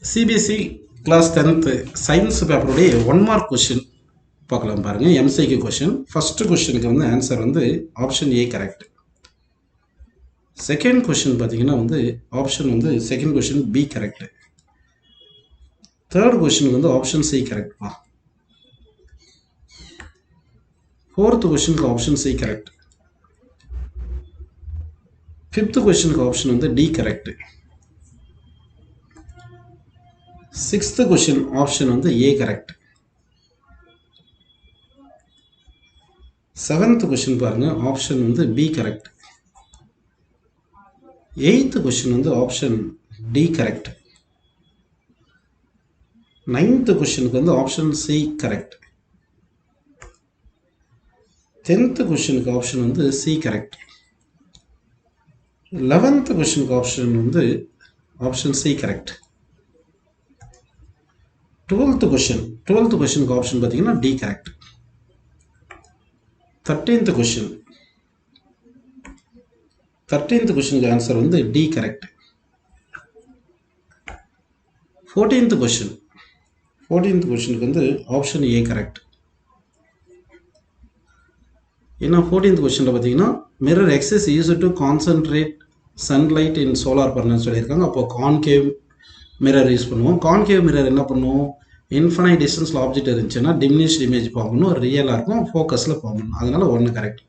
CBSE class 10th science பேப்பருடைய 1 mark question பார்க்கலாம் பாருங்க. MCQ question. ஃபர்ஸ்ட் கொஸ்டினுக்கு வந்து ஆன்சர் வந்து option A correct. Second question பார்த்தீங்கன்னா வந்து ஆப்ஷன் வந்து second question B correct. Third கொஸ்டினுக்கு வந்து ஆப்ஷன் சி கரெக்ட்பா. ஃபோர்த் கொஸ்டினுக்கு ஆப்ஷன் சி கரெக்ட். ஃபிஃப்த் கொஸ்டினுக்கு ஆப்ஷன் வந்து D correct. Sixth question option வந்து ஏ கரெக்ட். செவன்த் கொஸ்டின் பாருங்க ஆப்ஷன் வந்து பி கரெக்ட். எய்த் கொஸ்டின் வந்து ஆப்ஷன் டி கரெக்ட். நைன்த் கொஸ்டினுக்கு வந்து ஆப்ஷன் சி கரெக்ட். 10th கொஸ்டினுக்கு ஆப்ஷன் வந்து சி கரெக்ட். 11th கொஸ்டினுக்கு ஆப்ஷன் வந்து ஆப்ஷன் சி கரெக்ட். 12th கொஸ்டினுக்கு ஆப்ஷன் பார்த்தீங்கன்னா டி கரெக்ட். 13th கொஸ்டினுக்கு ஆன்சர் வந்து டி கரெக்ட். 14th கொஸ்டினுக்கு வந்து ஆப்ஷன் ஏ கரெக்ட். ஏன்னா 14th கொஸ்டினில் பார்த்தீங்கன்னா mirror X is used to concentrate sunlight in solar Parnell சொல்லியிருக்காங்க. அப்போ கான்கேவ் மிரர் யூஸ் பண்ணுவோம். கான்கேவ் மிரர் என்ன பண்ணுவோம், இன்ஃபனைட் டிஸ்டன்ஸில் ஆப்ஜெக்ட் இருந்துச்சுன்னா டிமினிஷ்ட் இமேஜ் பார்க்கணும், ரியலாக இருக்கும், ஃபோக்கஸில் பார்க்கணும். அதனால 1 கரெக்ட்.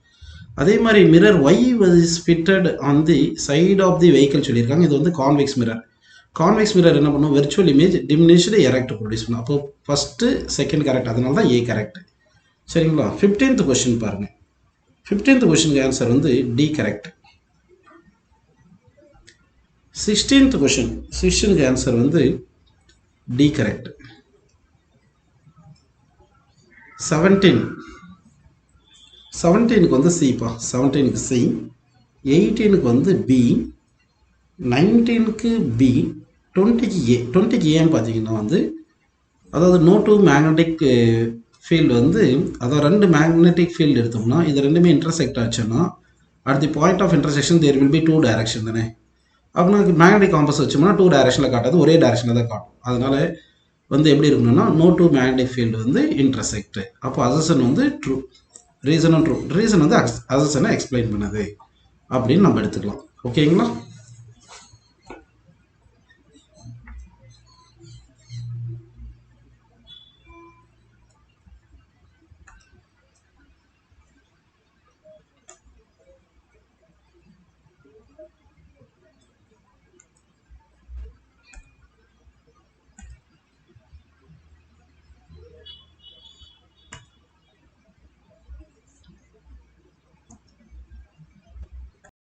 அதே மாதிரி mirror Y is fitted on the side of the vehicle சொல்லியிருக்காங்க. இது வந்து கான்வெக்ஸ் மிரர். கான்வெக்ஸ் மிரர் என்ன பண்ணும், virtual image diminished erect produce பண்ணும். அப்போ ஃபஸ்ட்டு செகண்ட் கரெக்ட், அதனால தான் ஏ கரெக்ட். சரிங்களா. 15th கொஸ்டின் பாருங்கள். 15th கொஸ்டினுக்கு ஆன்சர் வந்து டி கரெக்ட். 16th கொஸ்டினுக்கு ஆன்சர் வந்து டி கரெக்ட். 17க்கு வந்து சிப்பா. 17க்கு சி. 18க்கு வந்து பி. 19க்கு பி. 20க்கு ஏ. 20க்கு ஏன்னு பார்த்தீங்கன்னா வந்து அதாவது நோ டு மேக்னெட்டிக் ஃபீல்டு வந்து அதாவது 2 மேக்னெட்டிக் ஃபீல்டு எடுத்தோம்னா இது ரெண்டுமே இன்டர்செக்ட் ஆச்சுன்னா at the point of intersection there will be 2 direction தானே. அப்படின்னா மேக்னெட்டிக் காம்பஸ் வச்சோம்னா 2 டைரக்ஷனில் காட்டாது, ஒரே டைரக்ஷனில் தான் காட்டும். அதனால வந்து எப்படி இருக்கணும்னா நோ டு மேக்னெட்டிக் ஃபீல்டு வந்து இன்டர்செக்ட். அப்போ அசர்ஷன் வந்து ட்ரூ, ரீசனும் ட்ரூ. ரீசன் வந்து அசர்ஷனை எக்ஸ்பிளைன் பண்ணுது அப்படின்னு நம்ம எடுத்துக்கலாம். ஓகேங்களா.